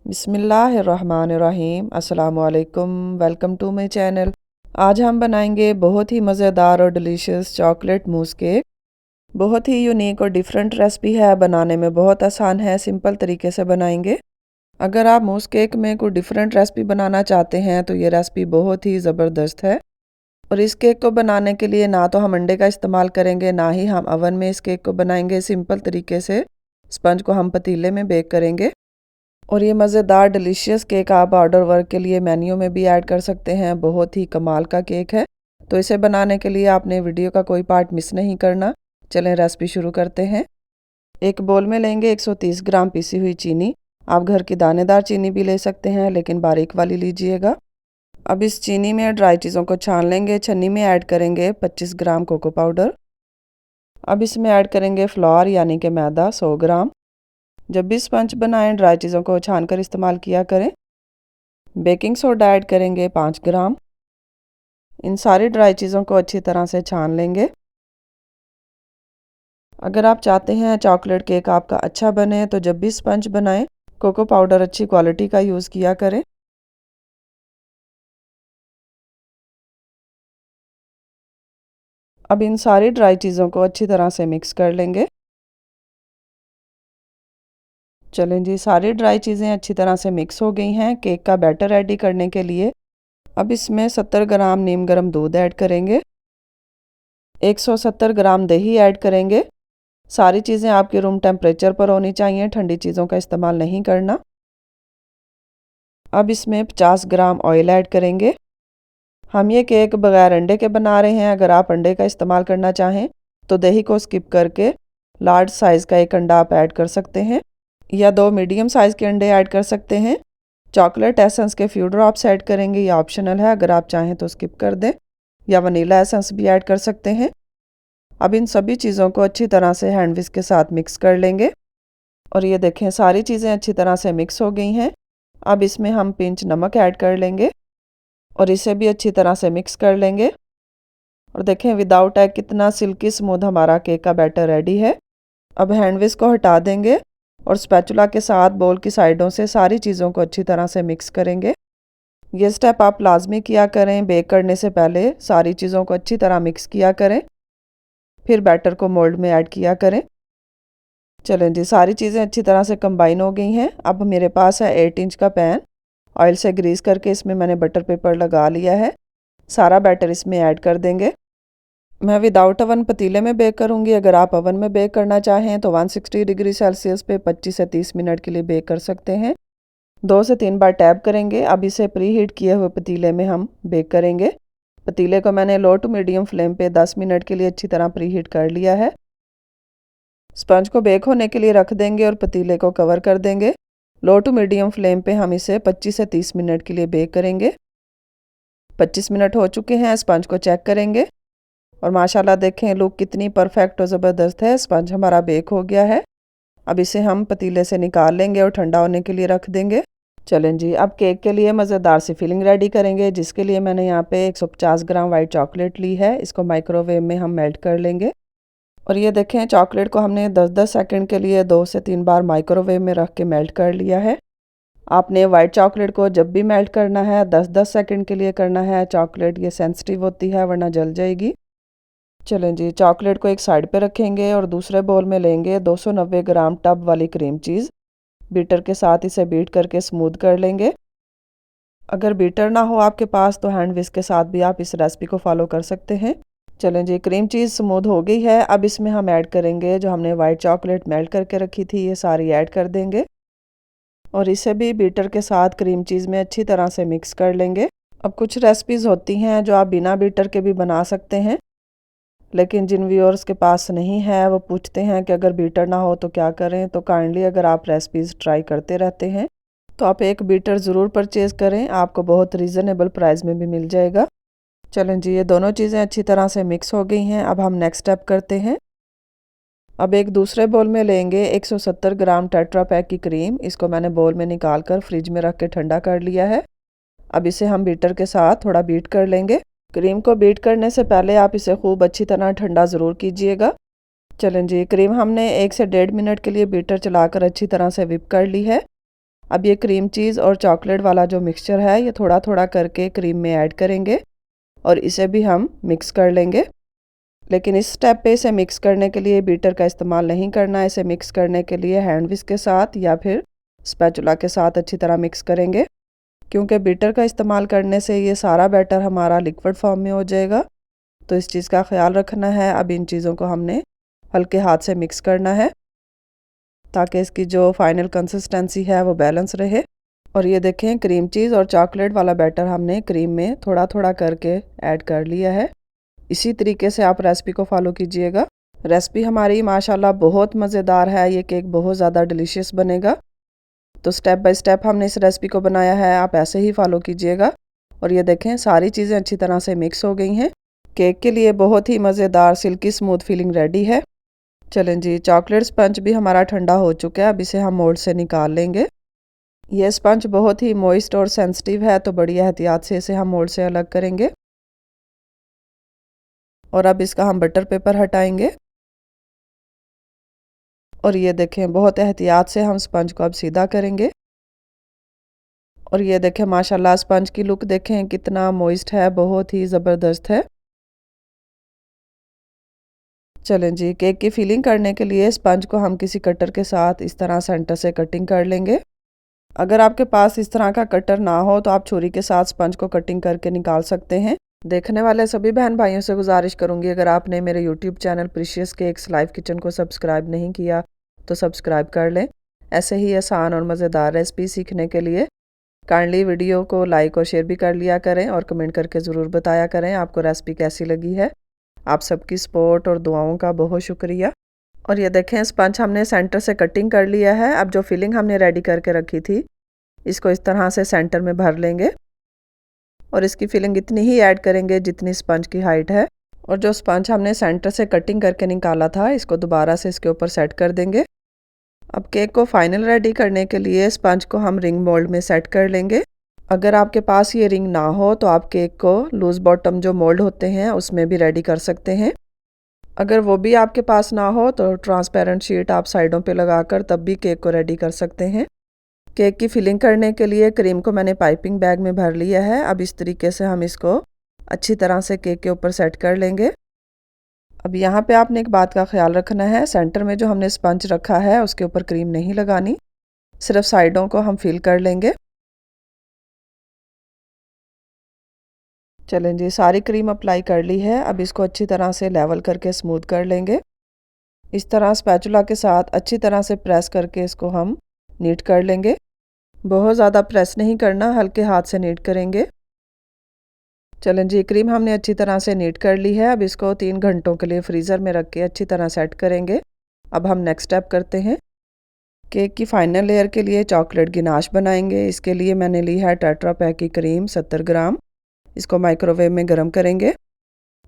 बिस्मिल्लाहिर्रहमानिर्रहीम। अस्सलामुअलैकुम। Welcome to my channel. आज हम बनाएंगे बहुत ही मज़ेदार और डिलीशियस चॉकलेट मूस केक। बहुत ही यूनिक और डिफरेंट रेसिपी है, बनाने में बहुत आसान है, सिंपल तरीके से बनाएंगे। अगर आप मूस केक में कोई डिफरेंट रेसिपी बनाना चाहते हैं तो ये रेसिपी बहुत ही ज़बरदस्त है। और इस केक को बनाने के लिए ना तो हम अंडे का इस्तेमाल करेंगे, ना ही हम अवन में इस केक को बनाएंगे। सिंपल तरीके से स्पंज को हम पतीले में बेक करेंगे। और ये मज़ेदार डिलीशियस केक आप ऑर्डर वर्क के लिए मेन्यू में भी ऐड कर सकते हैं। बहुत ही कमाल का केक है। तो इसे बनाने के लिए आपने वीडियो का कोई पार्ट मिस नहीं करना। चलें रेसिपी शुरू करते हैं। एक बोल में लेंगे 130 ग्राम पिसी हुई चीनी। आप घर की दानेदार चीनी भी ले सकते हैं, लेकिन बारीक वाली लीजिएगा। अब इस चीनी में ड्राई चीज़ों को छान लेंगे। छन्नी में ऐड करेंगे 25 ग्राम कोको पाउडर। अब इसमें ऐड करेंगे फ्लोर यानी कि मैदा 100 ग्राम। जब भी स्पंज बनाएं ड्राई चीज़ों को छानकर इस्तेमाल किया करें। बेकिंग सोडा ऐड करेंगे 5 ग्राम। इन सारी ड्राई चीज़ों को अच्छी तरह से छान लेंगे। अगर आप चाहते हैं चॉकलेट केक आपका अच्छा बने तो जब भी स्पंज बनाएं कोको पाउडर अच्छी क्वालिटी का यूज़ किया करें। अब इन सारी ड्राई चीज़ों को अच्छी तरह से मिक्स कर लेंगे। चलें जी, सारी ड्राई चीज़ें अच्छी तरह से मिक्स हो गई हैं। केक का बैटर रेडी करने के लिए अब इसमें 70 ग्राम नीम गर्म दूध ऐड करेंगे। 170 ग्राम दही ऐड करेंगे। सारी चीज़ें आपके रूम टेम्परेचर पर होनी चाहिए, ठंडी चीज़ों का इस्तेमाल नहीं करना। अब इसमें 50 ग्राम ऑयल ऐड करेंगे। हम ये केक बगैर अंडे के बना रहे हैं। अगर आप अंडे का इस्तेमाल करना चाहें तो दही को स्किप करके लार्ज साइज़ का एक अंडा आप ऐड कर सकते हैं, या 2 मीडियम साइज़ के अंडे ऐड कर सकते हैं। चॉकलेट एसेंस के फ्यू ड्रॉप्स ऐड करेंगे, ये ऑप्शनल है, अगर आप चाहें तो स्किप कर दें, या वनीला एसेंस भी ऐड कर सकते हैं। अब इन सभी चीज़ों को अच्छी तरह से हैंड विस्क के साथ मिक्स कर लेंगे। और ये देखें सारी चीज़ें अच्छी तरह से मिक्स हो गई हैं। अब इसमें हम पिंच नमक ऐड कर लेंगे और इसे भी अच्छी तरह से मिक्स कर लेंगे। और देखें विदाउट एग कितना सिल्की स्मूथ हमारा केक का बैटर रेडी है। अब हैंड विस्क को हटा देंगे और स्पैचुला के साथ बोल की साइडों से सारी चीज़ों को अच्छी तरह से मिक्स करेंगे। ये स्टेप आप लाजमी किया करें। बेक करने से पहले सारी चीज़ों को अच्छी तरह मिक्स किया करें, फिर बैटर को मोल्ड में ऐड किया करें। चलें जी, सारी चीज़ें अच्छी तरह से कंबाइन हो गई हैं। अब मेरे पास है 8 इंच का पैन। ऑयल से ग्रीस करके इसमें मैंने बटर पेपर लगा लिया है। सारा बैटर इसमें ऐड कर देंगे। मैं विदाउट अवन पतीले में बेक करूंगी। अगर आप अवन में बेक करना चाहें तो 160 डिग्री सेल्सियस पे 25 से 30 मिनट के लिए बेक कर सकते हैं। 2 से 3 बार टैप करेंगे। अब इसे प्री हीट किए हुए पतीले में हम बेक करेंगे। पतीले को मैंने लो टू मीडियम फ्लेम पे 10 मिनट के लिए अच्छी तरह प्री हीट कर लिया है। स्पंज को बेक होने के लिए रख देंगे और पतीले को कवर कर देंगे। लो टू मीडियम फ्लेम पे हम इसे 25 से 30 मिनट के लिए बेक करेंगे। 25 मिनट हो चुके हैं। स्पंज को चेक करेंगे और माशाल्लाह देखें लुक कितनी परफेक्ट और ज़बरदस्त है। स्पंज हमारा बेक हो गया है। अब इसे हम पतीले से निकाल लेंगे और ठंडा होने के लिए रख देंगे। चलें जी, अब केक के लिए मज़ेदार सी फिलिंग रेडी करेंगे, जिसके लिए मैंने यहाँ पे 150 ग्राम वाइट चॉकलेट ली है। इसको माइक्रोवेव में हम मेल्ट कर लेंगे। और ये देखें चॉकलेट को हमने 10-10 सेकंड के लिए 2 से 3 बार माइक्रोवेव में रख के मेल्ट कर लिया है। आपने वाइट चॉकलेट को जब भी मेल्ट करना है 10-10 सेकंड के लिए करना है। चॉकलेट ये सेंसिटिव होती है वरना जल जाएगी। चलें जी, चॉकलेट को एक साइड पे रखेंगे और दूसरे बोल में लेंगे 290 ग्राम टब वाली क्रीम चीज़। बीटर के साथ इसे बीट करके स्मूथ कर लेंगे। अगर बीटर ना हो आपके पास तो हैंड विस्क के साथ भी आप इस रेसिपी को फॉलो कर सकते हैं। चलें जी, क्रीम चीज़ स्मूथ हो गई है। अब इसमें हम ऐड करेंगे जो हमने वाइट चॉकलेट मेल्ट करके रखी थी, ये सारी ऐड कर देंगे और इसे भी बीटर के साथ क्रीम चीज़ में अच्छी तरह से मिक्स कर लेंगे। अब कुछ रेसिपीज़ होती हैं जो आप बिना बीटर के भी बना सकते हैं, लेकिन जिन व्यूअर्स के पास नहीं है वो पूछते हैं कि अगर बीटर ना हो तो क्या करें। तो काइंडली अगर आप रेसिपीज़ ट्राई करते रहते हैं तो आप एक बीटर ज़रूर परचेज़ करें, आपको बहुत रीज़नेबल प्राइस में भी मिल जाएगा। चलें जी, ये दोनों चीज़ें अच्छी तरह से मिक्स हो गई हैं। अब हम नेक्स्ट स्टेप करते हैं। अब एक दूसरे बोल में लेंगे 170 ग्राम टेट्रा पैक की क्रीम। इसको मैंने बोल में निकाल कर फ्रिज में रख के ठंडा कर लिया है। अब इसे हम बीटर के साथ थोड़ा बीट कर लेंगे। क्रीम को बीट करने से पहले आप इसे खूब अच्छी तरह ठंडा ज़रूर कीजिएगा। चलें जी, क्रीम हमने 1 से 1.5 मिनट के लिए बीटर चलाकर अच्छी तरह से विप कर ली है। अब ये क्रीम चीज़ और चॉकलेट वाला जो मिक्सचर है ये थोड़ा थोड़ा करके क्रीम में ऐड करेंगे और इसे भी हम मिक्स कर लेंगे। लेकिन इस स्टेप पे इसे मिक्स करने के लिए बीटर का इस्तेमाल नहीं करना है। इसे मिक्स करने के लिए हैंड विस्क के साथ या फिर स्पैचुला के साथ अच्छी तरह मिक्स करेंगे, क्योंकि बीटर का इस्तेमाल करने से ये सारा बैटर हमारा लिक्विड फॉर्म में हो जाएगा। तो इस चीज़ का ख्याल रखना है। अब इन चीज़ों को हमने हल्के हाथ से मिक्स करना है ताकि इसकी जो फाइनल कंसिस्टेंसी है वो बैलेंस रहे। और ये देखें, क्रीम चीज़ और चॉकलेट वाला बैटर हमने क्रीम में थोड़ा थोड़ा करके ऐड कर लिया है। इसी तरीके से आप रेसिपी को फॉलो कीजिएगा। रेसिपी हमारी माशाल्लाह बहुत मज़ेदार है। ये केक बहुत ज़्यादा डिलीशियस बनेगा। तो स्टेप बाय स्टेप हमने इस रेसिपी को बनाया है, आप ऐसे ही फॉलो कीजिएगा। और ये देखें, सारी चीज़ें अच्छी तरह से मिक्स हो गई हैं। केक के लिए बहुत ही मज़ेदार सिल्की स्मूथ फीलिंग रेडी है। चलें जी, चॉकलेट स्पंज भी हमारा ठंडा हो चुका है। अब इसे हम मोल्ड से निकाल लेंगे। यह स्पंज बहुत ही मॉइस्ट और सेंसिटिव है, तो बड़ी एहतियात से इसे हम मोल्ड से अलग करेंगे। और अब इसका हम बटर पेपर हटाएंगे। और ये देखें, बहुत एहतियात से हम स्पंज को अब सीधा करेंगे। और ये देखें, माशाल्लाह स्पंज की लुक देखें कितना मॉइस्ट है, बहुत ही ज़बरदस्त है। चलें जी, केक की फिलिंग करने के लिए स्पंज को हम किसी कटर के साथ इस तरह सेंटर से कटिंग कर लेंगे। अगर आपके पास इस तरह का कटर ना हो तो आप छुरी के साथ स्पंज को कटिंग करके निकाल सकते हैं। देखने वाले सभी बहन भाइयों से गुजारिश करूंगी, अगर आपने मेरे YouTube channel precious cakes live kitchen को सब्सक्राइब नहीं किया तो सब्सक्राइब कर लें। ऐसे ही आसान और मज़ेदार रेसिपी सीखने के लिए काइंडली वीडियो को लाइक और शेयर भी कर लिया करें और कमेंट करके ज़रूर बताया करें आपको रेसिपी कैसी लगी है। आप सबकी सपोर्ट और दुआओं का बहुत शुक्रिया। और ये देखें, स्पंज हमने सेंटर से कटिंग कर लिया है। अब जो फिलिंग हमने रेडी करके रखी थी, इसको इस तरह से सेंटर में भर लेंगे और इसकी फिलिंग इतनी ही ऐड करेंगे जितनी स्पंज की हाइट है। और जो स्पंज हमने सेंटर से कटिंग करके निकाला था, इसको दोबारा से इसके ऊपर सेट कर देंगे। अब केक को फाइनल रेडी करने के लिए स्पंज को हम रिंग मोल्ड में सेट कर लेंगे। अगर आपके पास ये रिंग ना हो तो आप केक को लूज बॉटम जो मोल्ड होते हैं उसमें भी रेडी कर सकते हैं। अगर वो भी आपके पास ना हो तो ट्रांसपेरेंट शीट आप साइडों पे लगाकर तब भी केक को रेडी कर सकते हैं। केक की फिलिंग करने के लिए क्रीम को मैंने पाइपिंग बैग में भर लिया है। अब इस तरीके से हम इसको अच्छी तरह से केक के ऊपर सेट कर लेंगे। अब यहाँ पे आपने एक बात का ख्याल रखना है, सेंटर में जो हमने स्पंज रखा है उसके ऊपर क्रीम नहीं लगानी, सिर्फ साइडों को हम फिल कर लेंगे। चलें जी, सारी क्रीम अप्लाई कर ली है। अब इसको अच्छी तरह से लेवल करके स्मूथ कर लेंगे। इस तरह स्पैचुला के साथ अच्छी तरह से प्रेस करके इसको हम नीट कर लेंगे। बहुत ज़्यादा प्रेस नहीं करना, हल्के हाथ से नीट करेंगे। चलें जी, क्रीम हमने अच्छी तरह से नीट कर ली है। अब इसको 3 घंटों के लिए फ्रीज़र में रख के अच्छी तरह सेट करेंगे। अब हम नेक्स्ट स्टेप करते हैं। केक की फाइनल लेयर के लिए चॉकलेट गिनाश बनाएंगे। इसके लिए मैंने ली है टेट्रा पैक की क्रीम 70 ग्राम। इसको माइक्रोवेव में गर्म करेंगे।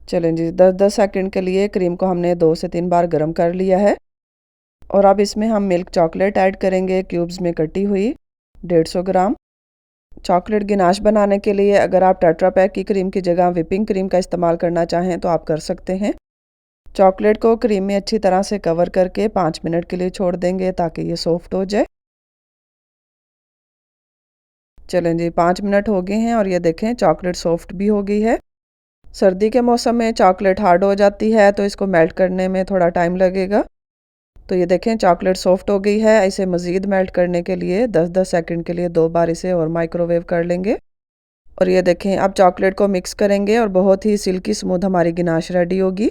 चलें जी, 10-10 सेकंड के लिए क्रीम को हमने 2 से 3 बार गर्म कर लिया है। और अब इसमें हम मिल्क चॉकलेट ऐड करेंगे, क्यूब्स में कटी हुई 150 ग्राम। चॉकलेट गिनाश बनाने के लिए अगर आप टेट्रा पैक की क्रीम की जगह व्हिपिंग क्रीम का इस्तेमाल करना चाहें तो आप कर सकते हैं। चॉकलेट को क्रीम में अच्छी तरह से कवर करके 5 मिनट के लिए छोड़ देंगे ताकि ये सॉफ्ट हो जाए। चलें जी, 5 मिनट हो गए हैं और ये देखें चॉकलेट सॉफ्ट भी हो गई है। सर्दी के मौसम में चॉकलेट हार्ड हो जाती है तो इसको मेल्ट करने में थोड़ा टाइम लगेगा। तो ये देखें चॉकलेट सॉफ्ट हो गई है। इसे मज़ीद मेल्ट करने के लिए 10-10 सेकंड के लिए 2 बार इसे और माइक्रोवेव कर लेंगे। और ये देखें, अब चॉकलेट को मिक्स करेंगे और बहुत ही सिल्की स्मूथ हमारी गिनाश रेडी होगी।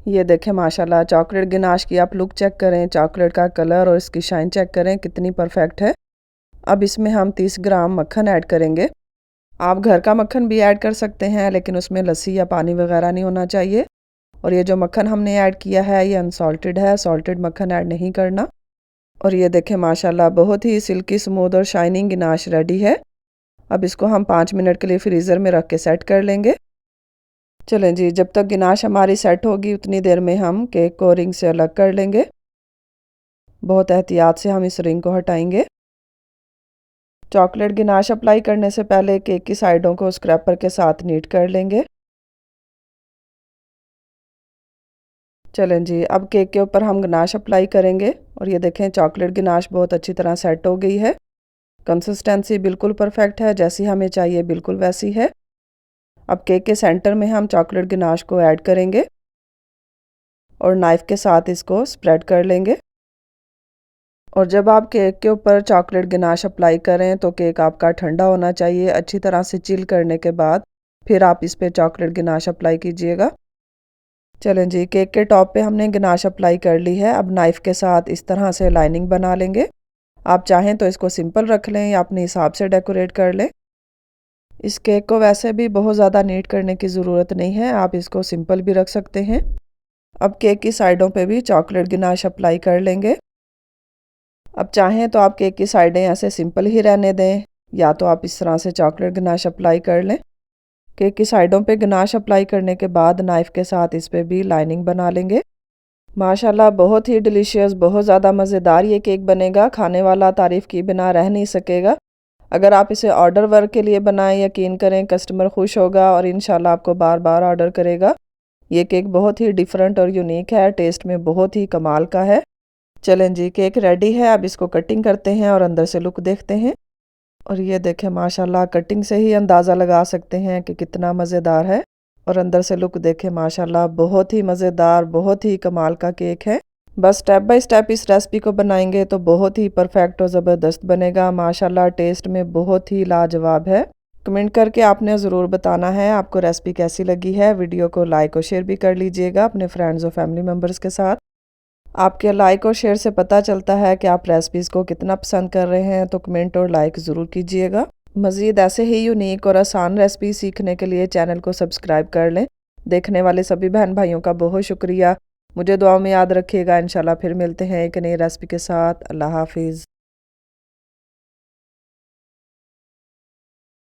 ये देखें, माशाल्लाह चॉकलेट गिनाश की आप लुक चेक करें, चॉकलेट का कलर और इसकी शाइन चेक करें कितनी परफेक्ट है। अब इसमें हम 30 ग्राम मक्खन ऐड करेंगे। आप घर का मक्खन भी ऐड कर सकते हैं, लेकिन उसमें लस्सी या पानी वगैरह नहीं होना चाहिए। और ये जो मक्खन हमने ऐड किया है ये अनसॉल्टेड है, सॉल्टेड मक्खन ऐड नहीं करना। और ये देखें माशाल्लाह बहुत ही सिल्की स्मूथ और शाइनिंग गिनाश रेडी है। अब इसको हम 5 मिनट के लिए फ्रीज़र में रख के सेट कर लेंगे। चलें जी, जब तक गिनाश हमारी सेट होगी उतनी देर में हम केक को रिंग से अलग कर लेंगे। बहुत एहतियात से हम इस रिंग को हटाएंगे। चॉकलेट गिनाश अप्लाई करने से पहले केक की साइडों को स्क्रैपर के साथ नीट कर लेंगे। चलें जी, अब केक के ऊपर हम गनाश अप्लाई करेंगे और ये देखें चॉकलेट गनाश बहुत अच्छी तरह सेट हो गई है। कंसिस्टेंसी बिल्कुल परफेक्ट है, जैसी हमें चाहिए बिल्कुल वैसी है। अब केक के सेंटर में हम चॉकलेट गनाश को ऐड करेंगे और नाइफ़ के साथ इसको स्प्रेड कर लेंगे। और जब आप केक के ऊपर चॉकलेट गनाश अप्लाई करें तो केक आपका ठंडा होना चाहिए। अच्छी तरह से चिल करने के बाद फिर आप इस पे चॉकलेट गनाश अप्लाई कीजिएगा। चलें जी, केक के टॉप पे हमने गनाश अप्लाई कर ली है। अब नाइफ़ के साथ इस तरह से लाइनिंग बना लेंगे। आप चाहें तो इसको सिंपल रख लें या अपने हिसाब से डेकोरेट कर लें। इस केक को वैसे भी बहुत ज़्यादा नीट करने की ज़रूरत नहीं है, आप इसको सिंपल भी रख सकते हैं। अब केक की साइडों पे भी चॉकलेट गनाश अप्लाई कर लेंगे। अब चाहें तो आप केक की साइडें ऐसे सिंपल ही रहने दें या तो आप इस तरह से चॉकलेट गनाश अप्लाई कर लें। केक की साइडों पे गनाश अप्लाई करने के बाद नाइफ़ के साथ इस पे भी लाइनिंग बना लेंगे। माशाल्लाह बहुत ही डिलीशियस, बहुत ज़्यादा मज़ेदार ये केक बनेगा। खाने वाला तारीफ़ किए बिना रह नहीं सकेगा। अगर आप इसे ऑर्डर वर्क के लिए बनाएं, यकीन करें कस्टमर खुश होगा और इंशाल्लाह आपको बार बार ऑर्डर करेगा। ये केक बहुत ही डिफरेंट और यूनिक है, टेस्ट में बहुत ही कमाल का है। चलें जी, केक रेडी है। अब इसको कटिंग करते हैं और अंदर से लुक देखते हैं। और ये देखें माशाल्लाह, कटिंग से ही अंदाज़ा लगा सकते हैं कि कितना मज़ेदार है। और अंदर से लुक देखें माशाल्लाह, बहुत ही मज़ेदार, बहुत ही कमाल का केक है। बस स्टेप बाय स्टेप इस रेसिपी को बनाएंगे तो बहुत ही परफेक्ट और ज़बरदस्त बनेगा। माशाल्लाह टेस्ट में बहुत ही लाजवाब है। कमेंट करके आपने ज़रूर बताना है आपको रेसिपी कैसी लगी है। वीडियो को लाइक और शेयर भी कर लीजिएगा अपने फ्रेंड्स और फैमिली मेम्बर्स के साथ। आपके लाइक और शेयर से पता चलता है कि आप रेसिपीज़ को कितना पसंद कर रहे हैं, तो कमेंट और लाइक ज़रूर कीजिएगा। मज़ीद ऐसे ही यूनिक और आसान रेसिपी सीखने के लिए चैनल को सब्सक्राइब कर लें। देखने वाले सभी बहन भाइयों का बहुत शुक्रिया। मुझे दुआओं में याद रखिएगा। इंशाल्लाह फिर मिलते हैं एक नई रेसिपी के साथ। अल्लाह हाफिज़।